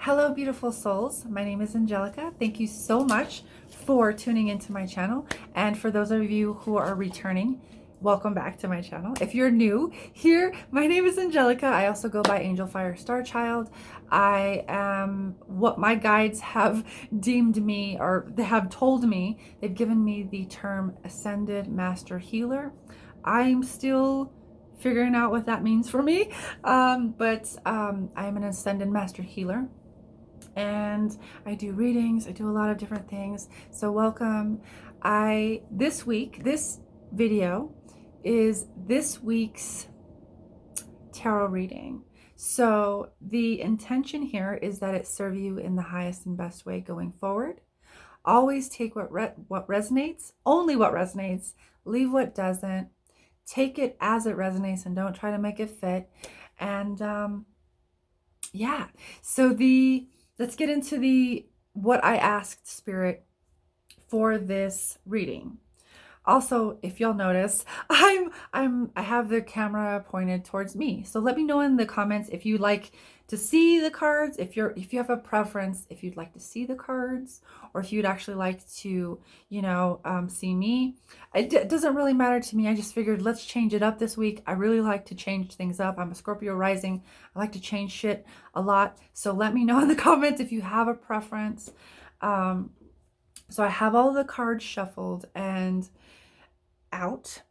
Hello, beautiful souls. My name is Angelica. Thank you so much for tuning into my channel. And for those of you who are returning, welcome back to my channel. If you're new here, my name is Angelica. I also go by Angel Fire Star Child. I am what my guides have deemed me, or they have told me. They've given me the term Ascended Master Healer. I'm still figuring out what that means for me, but I'm an Ascended Master Healer, and I do readings. I do a lot of different things. So welcome. This week, this video is this week's tarot reading. So the intention here is that it serve you in the highest and best way going forward. Always take what resonates, only what resonates, leave what doesn't. Take it as it resonates and don't try to make it fit. And yeah, so let's get into what I asked Spirit for this reading. Also, if y'all notice, I have the camera pointed towards me. So let me know in the comments if you like to see the cards, if you have a preference, if you'd like to see the cards, or if you'd actually like to, see me. It doesn't really matter to me. I just figured let's change it up this week. I really like to change things up. I'm a Scorpio rising. I like to change shit a lot. So let me know in the comments if you have a preference. So I have all the cards shuffled and out,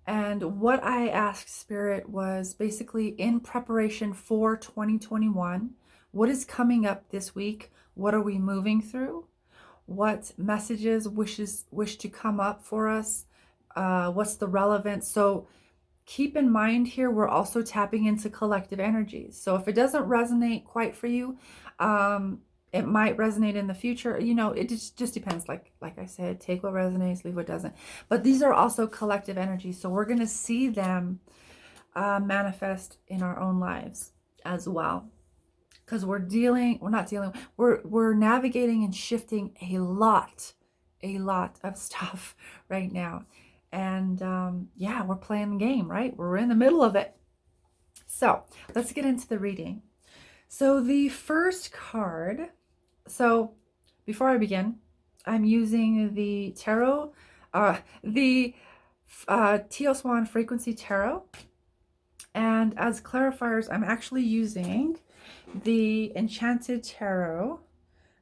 and what I asked Spirit was basically in preparation for 2021, what is coming up this week? What are we moving through? What messages wish to come up for us? What's the relevance? So keep in mind here, we're also tapping into collective energies. So if it doesn't resonate quite for you, it might resonate in the future. It just depends. Like I said, take what resonates, leave what doesn't. But these are also collective energies. So we're going to see them manifest in our own lives as well. Because we're navigating and shifting a lot of stuff right now. And yeah, we're playing the game, right? We're in the middle of it. So let's get into the reading. So the first card, so before I begin, I'm using the tarot, the Teal Swan Frequency Tarot. And as clarifiers, I'm actually using the Enchanted Tarot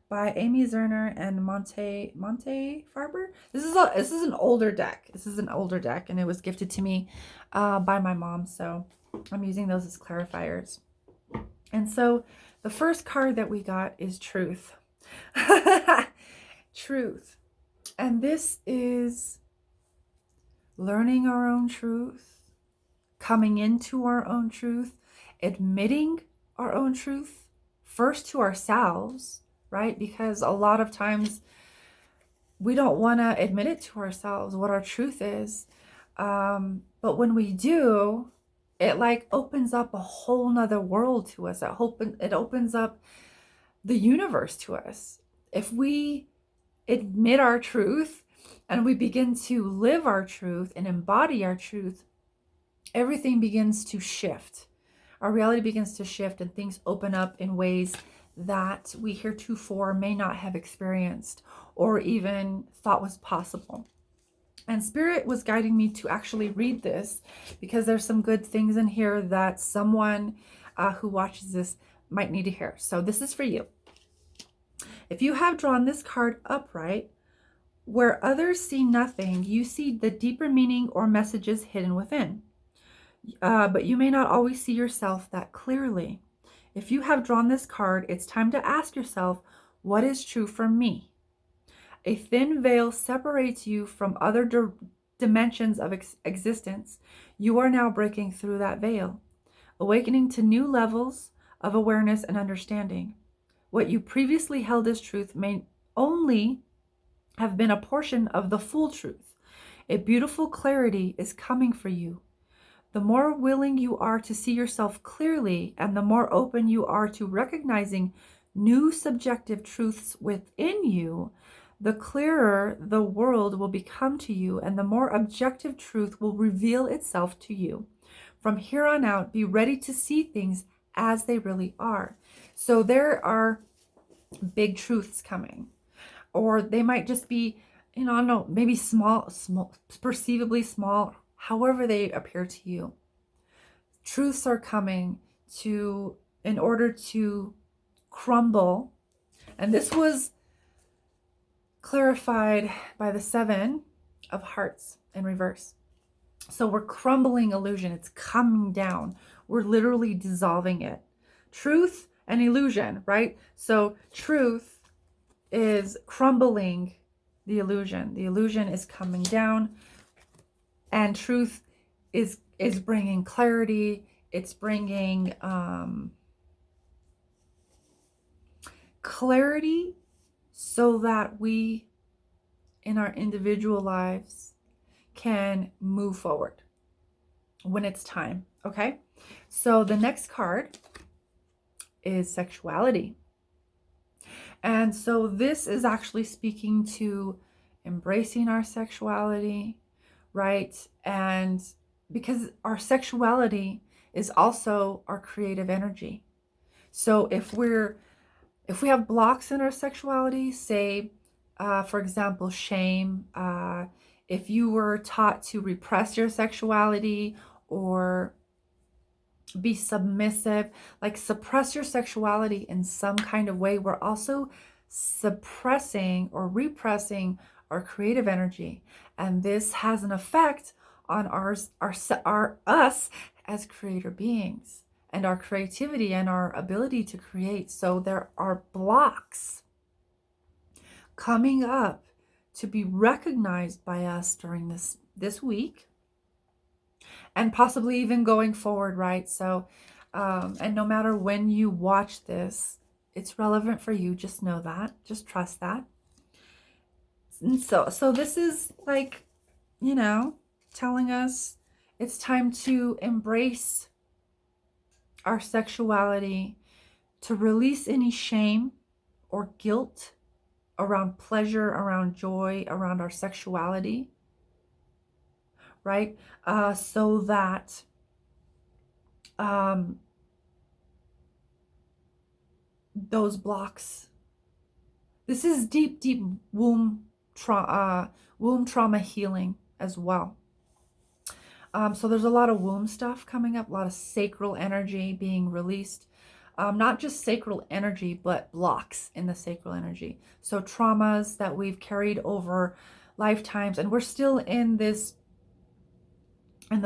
by Amy Zerner and Monte Farber. This is an older deck. And it was gifted to me by my mom. So I'm using those as clarifiers. And so the first card that we got is Truth. Truth. And this is learning our own truth, coming into our own truth, admitting our own truth, first to ourselves, right? Because a lot of times we don't want to admit it to ourselves, what our truth is. But when we do, it like opens up a whole nother world to us. It opens up the universe to us. If we admit our truth and we begin to live our truth and embody our truth, everything begins to shift. Our reality begins to shift and things open up in ways that we heretofore may not have experienced or even thought was possible. And Spirit was guiding me to actually read this because there's some good things in here that someone who watches this might need to hear. So this is for you. If you have drawn this card upright, where others see nothing, you see the deeper meaning or messages hidden within. But you may not always see yourself that clearly. If you have drawn this card, it's time to ask yourself, what is true for me? A thin veil separates you from other dimensions of existence. You are now breaking through that veil, awakening to new levels of awareness and understanding. What you previously held as truth may only have been a portion of the full truth. A beautiful clarity is coming for you. The more willing you are to see yourself clearly, and the more open you are to recognizing new subjective truths within you, the clearer the world will become to you, and the more objective truth will reveal itself to you. From here on out, be ready to see things as they really are. So there are big truths coming, or they might just be, I don't know, maybe small, perceivably small, however they appear to you. Truths are coming in order to crumble. And this was clarified by the 7 of Hearts in reverse. So we're crumbling illusion. It's coming down. We're literally dissolving it. Truth and illusion, right? So truth is crumbling the illusion. The illusion is coming down, and truth is bringing clarity. It's bringing clarity so that we, in our individual lives, can move forward when it's time. Okay, so the next card is sexuality. And so this is actually speaking to embracing our sexuality, right? And because our sexuality is also our creative energy. So if we have blocks in our sexuality, say, for example, shame, if you were taught to repress your sexuality or be submissive, like suppress your sexuality in some kind of way, we're also suppressing or repressing our creative energy. And this has an effect on us as creator beings and our creativity and our ability to create. So there are blocks coming up to be recognized by us during this week, and possibly even going forward, right? So, and no matter when you watch this, it's relevant for you. Just know that. Just trust that. And so this is like, telling us it's time to embrace our sexuality, to release any shame or guilt around pleasure, around joy, around our sexuality, right? So that those blocks, this is deep womb trauma healing as well. So there's a lot of womb stuff coming up, a lot of sacral energy being released. Not just sacral energy, but blocks in the sacral energy. So traumas that we've carried over lifetimes, and we're still in the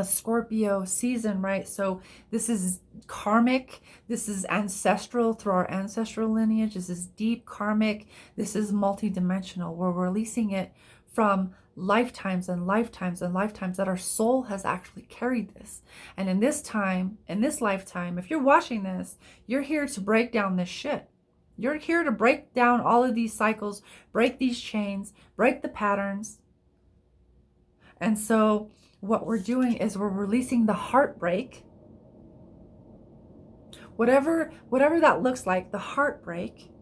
Scorpio season, right? So this is karmic, this is ancestral through our ancestral lineage, this is deep karmic, this is multidimensional. We're releasing it from lifetimes and lifetimes and lifetimes that our soul has actually carried this. And in this lifetime, if you're watching this, you're here to break down this shit. You're here to break down all of these cycles, break these chains, break the patterns. And so what we're doing is we're releasing the heartbreak, whatever that looks like, the heartbreak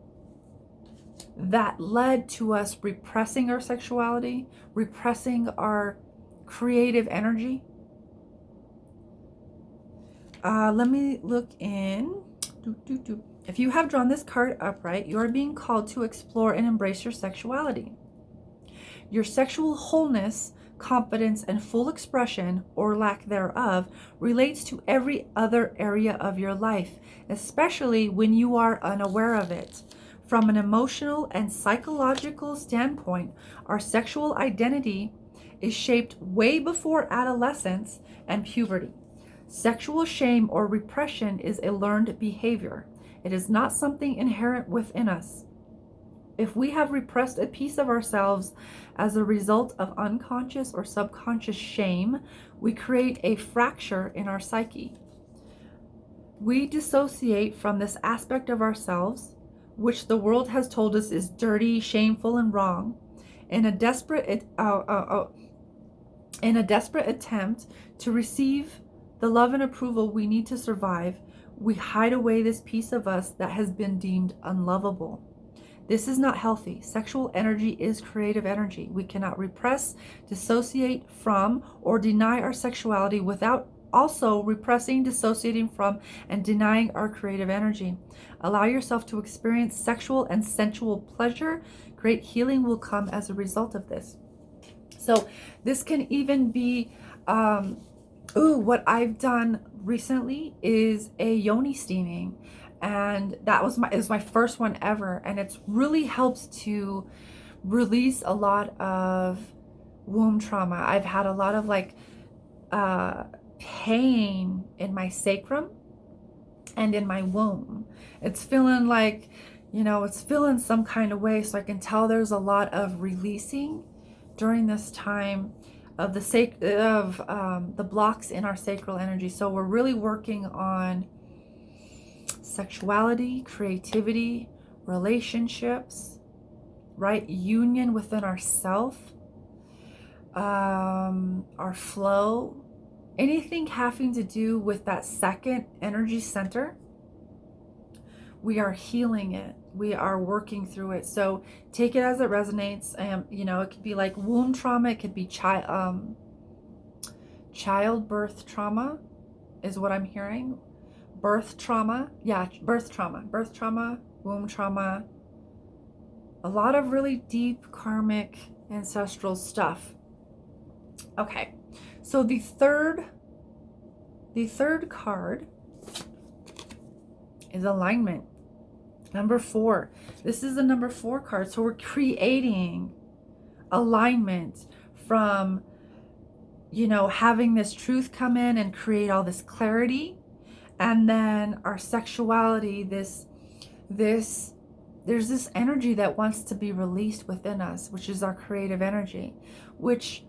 that led to us repressing our sexuality, repressing our creative energy. Let me look in. If you have drawn this card upright, you are being called to explore and embrace your sexuality. Your sexual wholeness, confidence, and full expression, or lack thereof, relates to every other area of your life, especially when you are unaware of it. From an emotional and psychological standpoint, our sexual identity is shaped way before adolescence and puberty. Sexual shame or repression is a learned behavior. It is not something inherent within us. If we have repressed a piece of ourselves as a result of unconscious or subconscious shame, we create a fracture in our psyche. We dissociate from this aspect of ourselves, which the world has told us is dirty, shameful, and wrong, in a desperate attempt to receive the love and approval we need to survive. We hide away this piece of us that has been deemed unlovable. This is not healthy. Sexual energy is creative energy. We cannot repress, dissociate from, or deny our sexuality without also repressing, dissociating from, and denying our creative energy. Allow yourself to experience sexual and sensual pleasure. Great healing will come as a result of this. So this can even be, what I've done recently is a yoni steaming, and that was my first one ever, and it's really helps to release a lot of womb trauma. I've had a lot of pain in my sacrum and in my womb. It's feeling like, it's feeling some kind of way. So I can tell there's a lot of releasing during this time of the blocks in our sacral energy. So we're really working on sexuality, creativity, relationships, right? Union within ourself, our flow, anything having to do with that second energy center. We are healing it. We are working through it. So take it as it resonates. It could be like womb trauma. It could be childbirth trauma is what I'm hearing. Birth trauma. Yeah, birth trauma, womb trauma. A lot of really deep karmic ancestral stuff. Okay. So the third card is alignment. Number 4. This is the number 4 card. So we're creating alignment from, having this truth come in and create all this clarity. And then our sexuality, there's this energy that wants to be released within us, which is our creative energy, which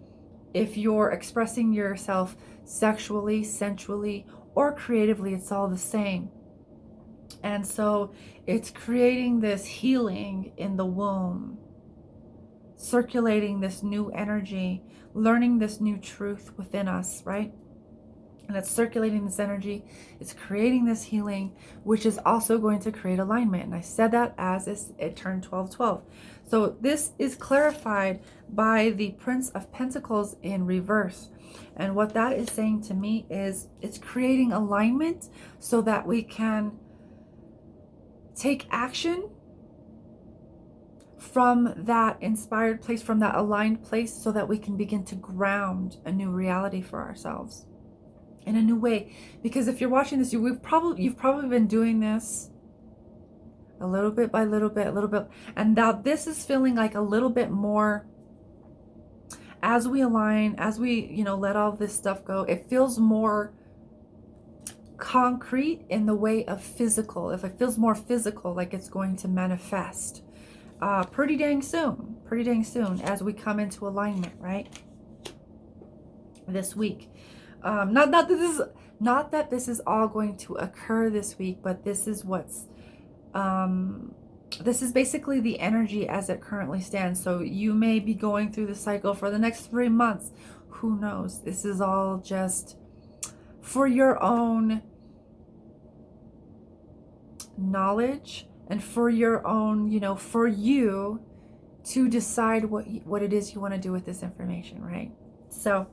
if you're expressing yourself sexually, sensually, or creatively, it's all the same. And so it's creating this healing in the womb, circulating this new energy, learning this new truth within us, right? And it's circulating this energy. It's creating this healing, which is also going to create alignment. And I said that as it turned 12/12. So this is clarified by the Prince of Pentacles in reverse. And what that is saying to me is it's creating alignment so that we can take action from that inspired place, from that aligned place, so that we can begin to ground a new reality for ourselves in a new way. Because if you're watching this, you've probably been doing this a little bit by little bit, and now this is feeling like a little bit more as we align, as we let all this stuff go. It feels more concrete in the way of physical. If it feels more physical, like it's going to manifest pretty dang soon as we come into alignment, right? This week. Not that this is all going to occur this week, but this is this is basically the energy as it currently stands. So you may be going through the cycle for the next 3 months. Who knows? This is all just for your own knowledge and for your own, for you to decide what it is you want to do with this information, right? So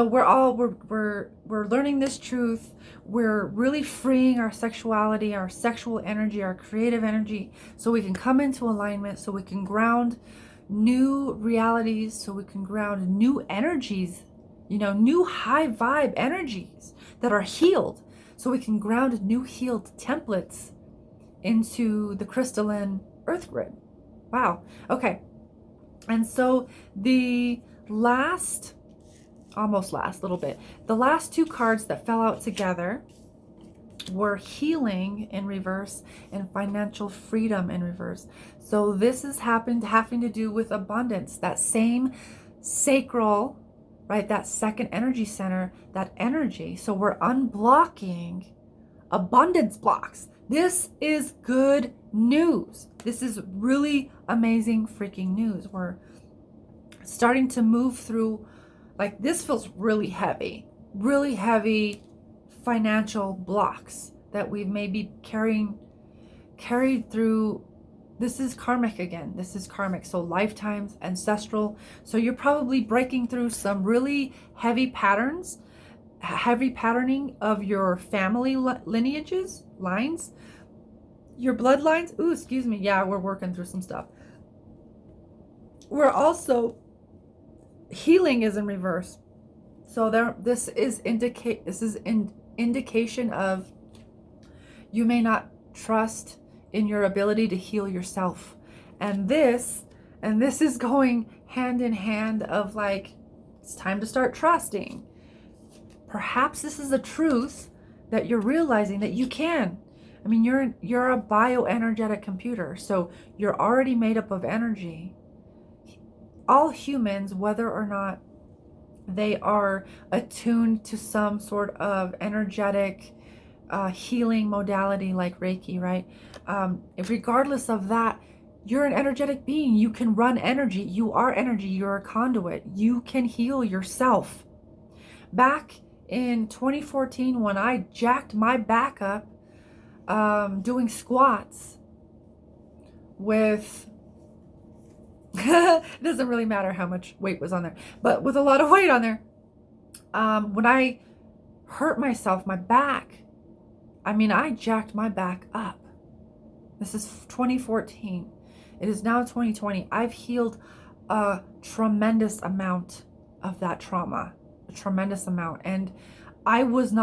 we're learning this truth. We're really freeing our sexuality, our sexual energy, our creative energy, so we can come into alignment, so we can ground new realities, so we can ground new energies, new high vibe energies that are healed, so we can ground new healed templates into the crystalline earth grid. Wow. Okay. And so the last two cards that fell out together were healing in reverse and financial freedom in reverse. So this is having to do with abundance, that same sacral, right? That second energy center, that energy. So we're unblocking abundance blocks. This is good news. This is really amazing freaking news. We're starting to move through, like, this feels really heavy financial blocks that we've maybe carried through. This is karmic again. This is karmic. So lifetimes, ancestral. So you're probably breaking through some really heavy patterns heavy patterning of your family lineages, lines, your bloodlines. Ooh, excuse me. Yeah, we're working through some stuff. We're also, healing is in reverse. So this is indication of you may not trust in your ability to heal yourself. And this is going hand in hand of like, it's time to start trusting. Perhaps this is a truth that you're realizing that you can. I mean, you're a bioenergetic computer, so you're already made up of energy. All humans, whether or not they are attuned to some sort of energetic healing modality like Reiki, right? Regardless of that, you're an energetic being. You can run energy. You are energy. You're a conduit. You can heal yourself. Back in 2014, when I jacked my back up doing squats with it doesn't really matter how much weight was on there, but with a lot of weight on there, when I hurt myself, my back, I mean, I jacked my back up. This is 2014. It is now 2020. I've healed a tremendous amount of that trauma, a tremendous amount. And I was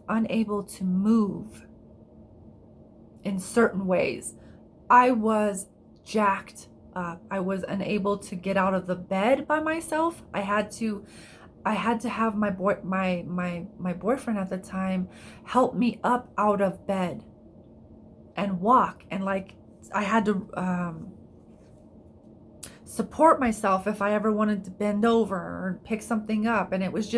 unable to move in certain ways. I was jacked up. I was unable to get out of the bed by myself. I had to have my boyfriend at the time help me up out of bed and walk, and like I had to support myself if I ever wanted to bend over or pick something up, and it was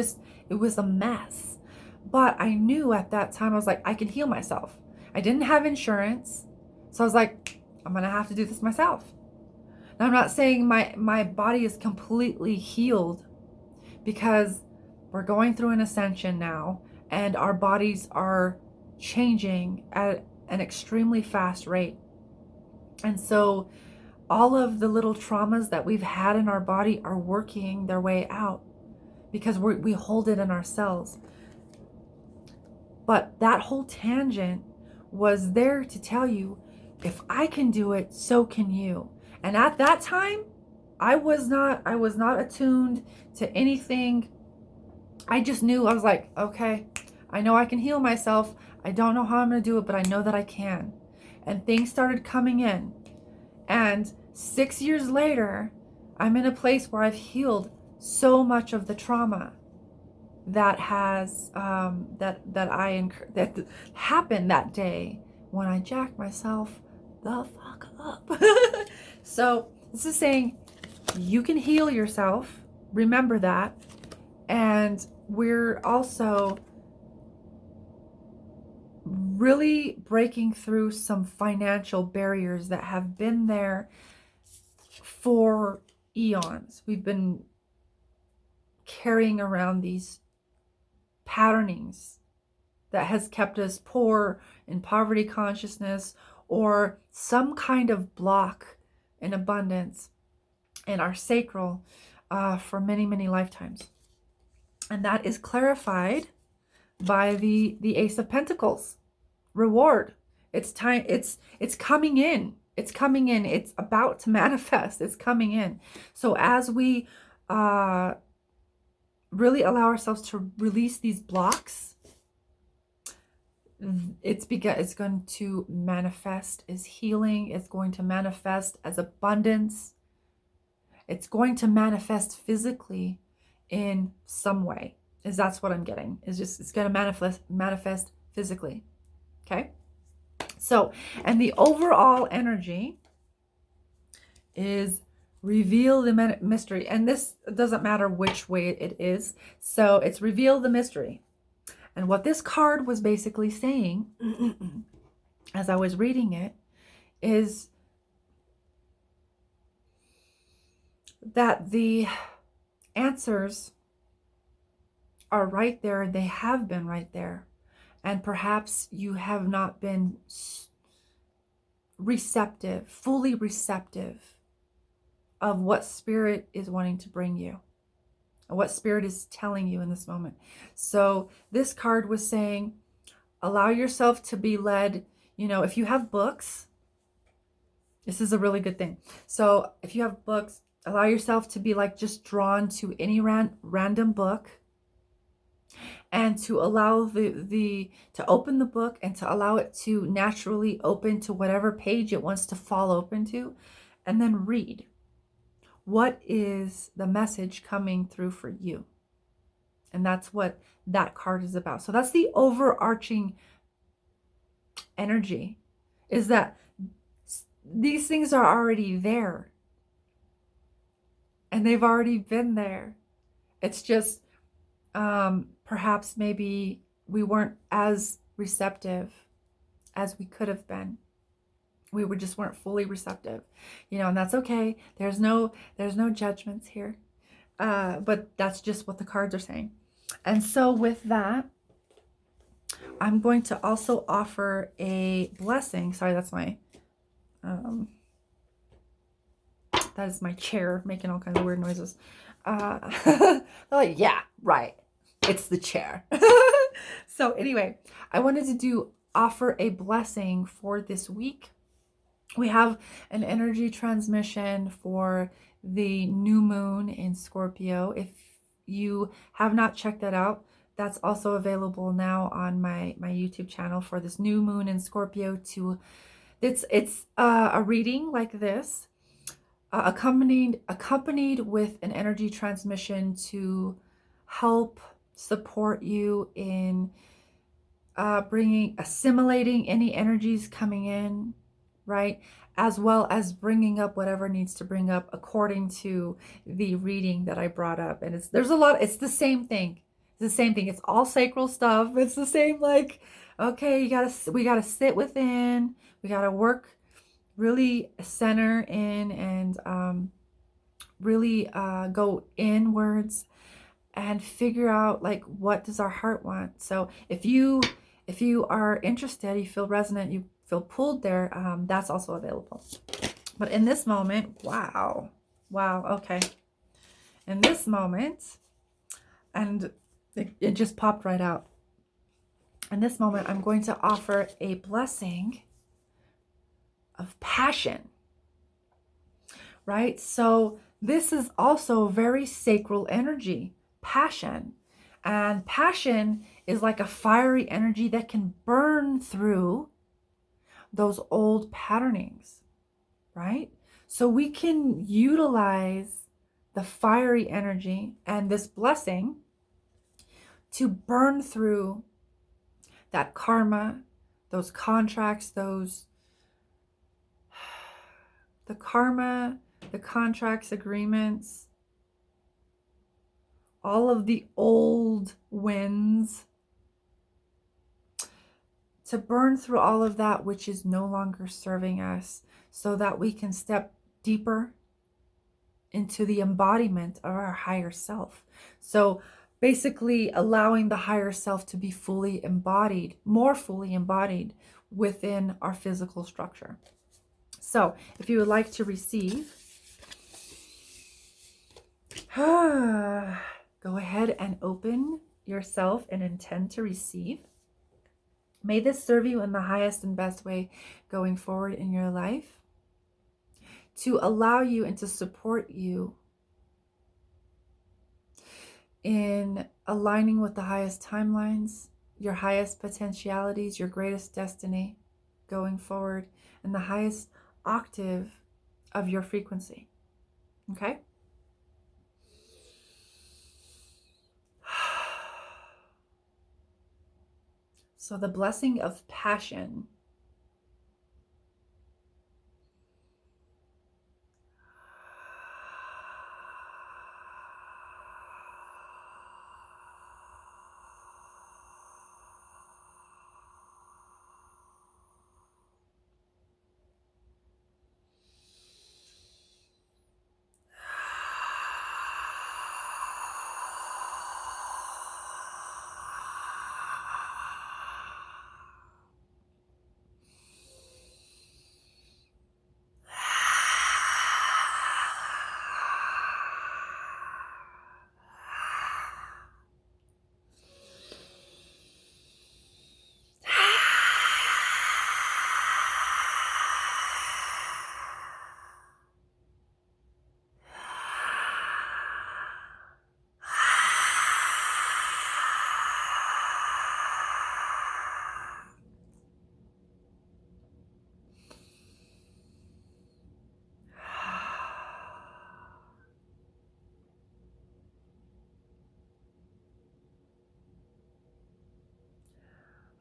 a mess. But I knew at that time, I was like, I can heal myself. I didn't have insurance, so I was like, I'm gonna have to do this myself. Now, I'm not saying my body is completely healed, because we're going through an ascension now, and our bodies are changing at an extremely fast rate. And so all of the little traumas that we've had in our body are working their way out because we hold it in ourselves. But that whole tangent was there to tell you, if I can do it, so can you. And at that time, I was not attuned to anything. I just knew, I was like, okay, I know I can heal myself. I don't know how I'm going to do it, but I know that I can. And things started coming in. And 6 years later, I'm in a place where I've healed so much of the trauma that has that happened that day when I jacked myself the fuck up. So this is saying you can heal yourself. Remember that. And we're also really breaking through some financial barriers that have been there for eons. We've been carrying around these patternings that has kept us poor, in poverty consciousness, or some kind of block in abundance in our sacral for many, many lifetimes. And that is clarified by the Ace of Pentacles. Reward. It's time. It's coming in. It's coming in. It's about to manifest. It's coming in. So as we really allow ourselves to release these blocks, it's going to manifest as healing. It's going to manifest as abundance. It's going to manifest physically in some way. That's what I'm getting. It's going to manifest physically. Okay. So, and the overall energy is reveal the mystery. And this doesn't matter which way it is. So it's reveal the mystery. And what this card was basically saying, as I was reading it, is that the answers are right there. They have been right there. And perhaps you have not been receptive, fully receptive of what Spirit is wanting to bring you. what Spirit is telling you in this moment. So this card was saying, allow yourself to be led. You know, if you have books, this is a really good thing. So if you have books, allow yourself to be like just drawn to any random book, and to allow to open the book and to allow it to naturally open to whatever page it wants to fall open to, and then read. What is the message coming through for you? And that's what that card is about. So that's the overarching energy, is that these things are already there. And they've already been there. It's just perhaps maybe we weren't as receptive as we could have been. We just weren't fully receptive, you know, and that's okay. There's no judgments here. But that's just what the cards are saying. And so with that, I'm going to also offer a blessing. Sorry, that's my, that is my chair making all kinds of weird noises. Oh, yeah, right. It's the chair. So anyway, I wanted to offer a blessing for this week. We have an energy transmission for the new moon in Scorpio. If you have not checked that out, that's also available now on my YouTube channel for this new moon in Scorpio. It's a reading like this, accompanied with an energy transmission to help support you in assimilating any energies coming in, right? As well as bringing up whatever needs to bring up according to the reading that I brought up. And it's the same thing. It's the same thing. It's all sacral stuff. It's the same, like, okay, we gotta sit within, we gotta work, really center in, and really go inwards and figure out, like, what does our heart want. So if you are interested, you feel resonant, you feel pulled there, that's also available. But in this moment, wow, okay. In this moment, and it just popped right out. In this moment, I'm going to offer a blessing of passion, right? So this is also very sacral energy, passion. And passion is like a fiery energy that can burn through those old patternings, right? So we can utilize the fiery energy and this blessing to burn through that karma, those contracts, the karma, the contracts, agreements, all of the old winds, to burn through all of that which is no longer serving us, so that we can step deeper into the embodiment of our higher self. So basically allowing the higher self to be fully embodied, more fully embodied within our physical structure. So if you would like to receive, go ahead and open yourself and intend to receive. May this serve you in the highest and best way going forward in your life, to allow you and to support you in aligning with the highest timelines, your highest potentialities, your greatest destiny going forward, and the highest octave of your frequency. Okay? So the blessing of passion.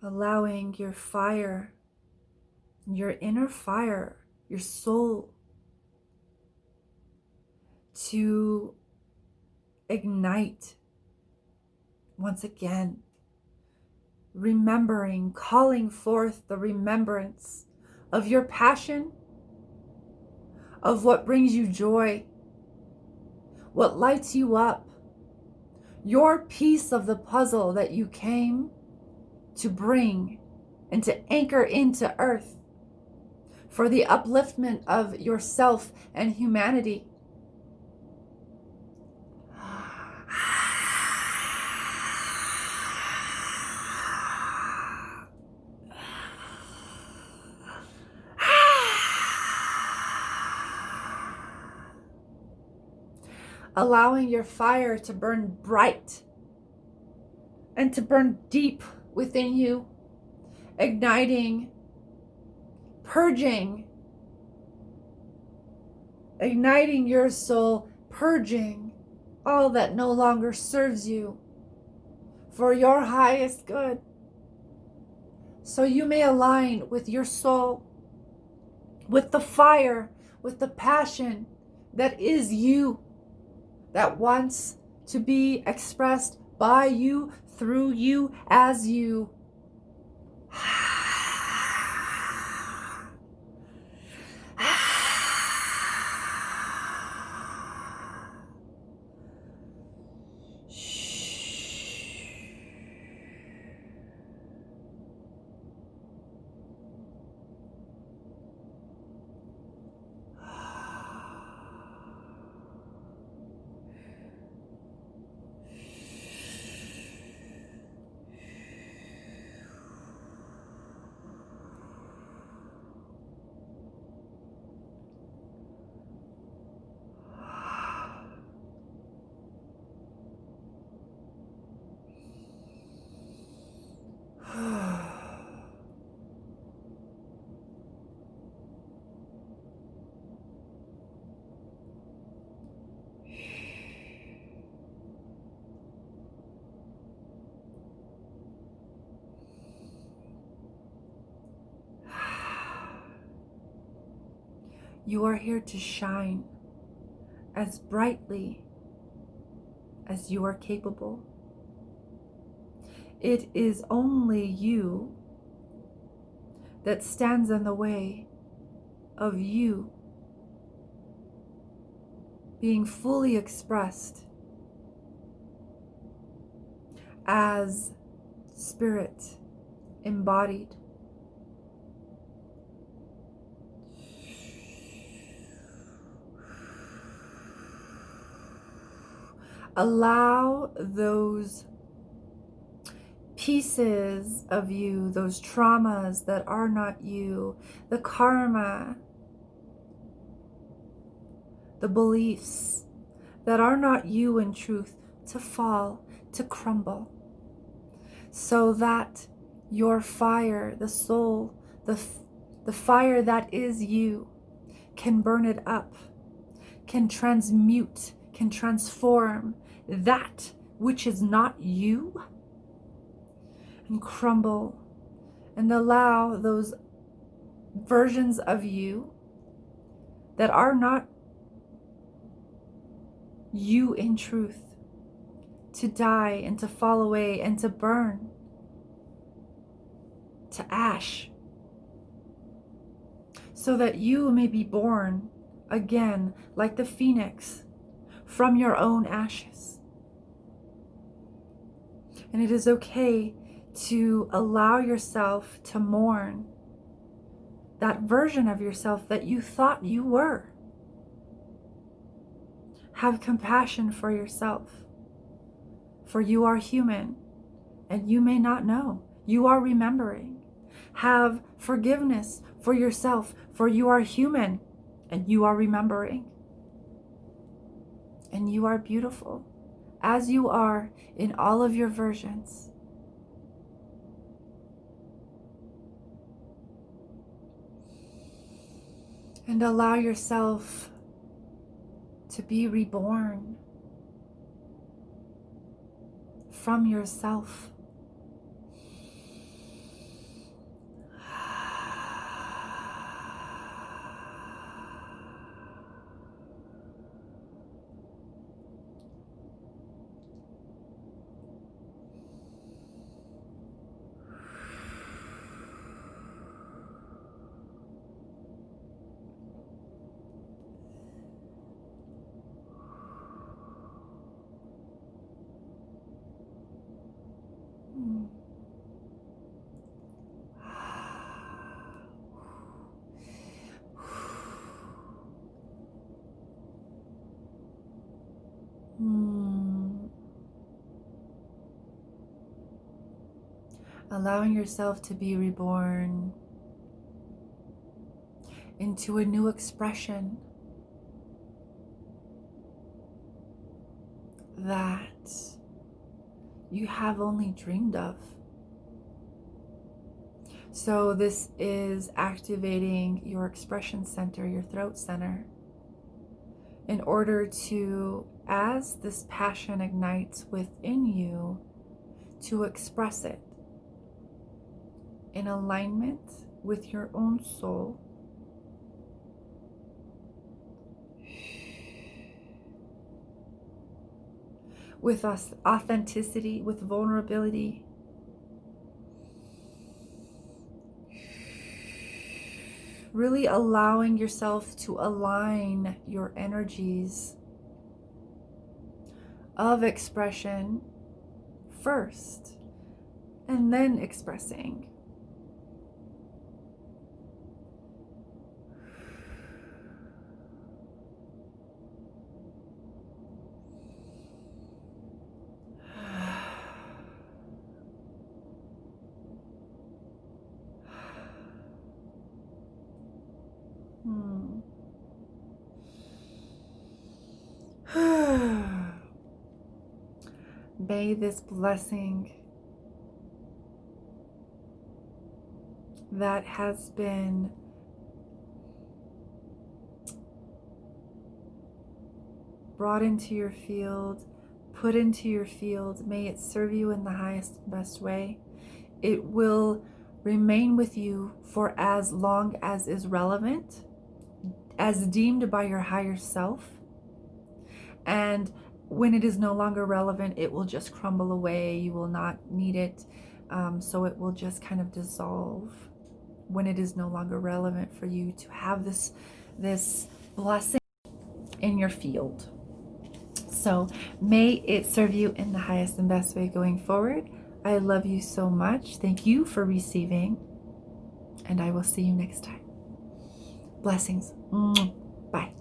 allowing your fire, your inner fire, your soul to ignite once again, remembering, calling forth the remembrance of your passion, of what brings you joy, what lights you up, your piece of the puzzle that you came to bring and to anchor into earth for the upliftment of yourself and humanity. Allowing your fire to burn bright and to burn deep within you, igniting, purging, igniting your soul, purging all that no longer serves you for your highest good. So you may align with your soul, with the fire, with the passion that is you, that wants to be expressed by you, through you, as you. You are here to shine as brightly as you are capable. It is only you that stands in the way of you being fully expressed as spirit embodied. Allow those pieces of you, those traumas that are not you, the karma, the beliefs that are not you in truth, to fall, to crumble, so that your fire, the soul, the fire that is you, can burn it up, can transmute, can transform that which is not you, and crumble, and allow those versions of you that are not you in truth to die and to fall away and to burn to ash, so that you may be born again like the phoenix from your own ashes. And it is okay to allow yourself to mourn that version of yourself that you thought you were. Have compassion for yourself, for you are human and you may not know. You are remembering. Have forgiveness for yourself, for you are human and you are remembering. And you are beautiful as you are in all of your versions. And allow yourself to be reborn from yourself. allowing yourself to be reborn into a new expression that you have only dreamed of. So this is activating your expression center, your throat center, in order to, as this passion ignites within you, to express it in alignment with your own soul. With authenticity, with vulnerability. Really allowing yourself to align your energies of expression first, and then expressing. May this blessing that has been brought into your field, put into your field, may it serve you in the highest and best way. It will remain with you for as long as is relevant, as deemed by your higher self. And when it is no longer relevant, it will just crumble away. You will not need it. So it will just kind of dissolve when it is no longer relevant for you to have this blessing in your field. So may it serve you in the highest and best way going forward. I love you so much. Thank you for receiving. And I will see you next time. Blessings. Bye.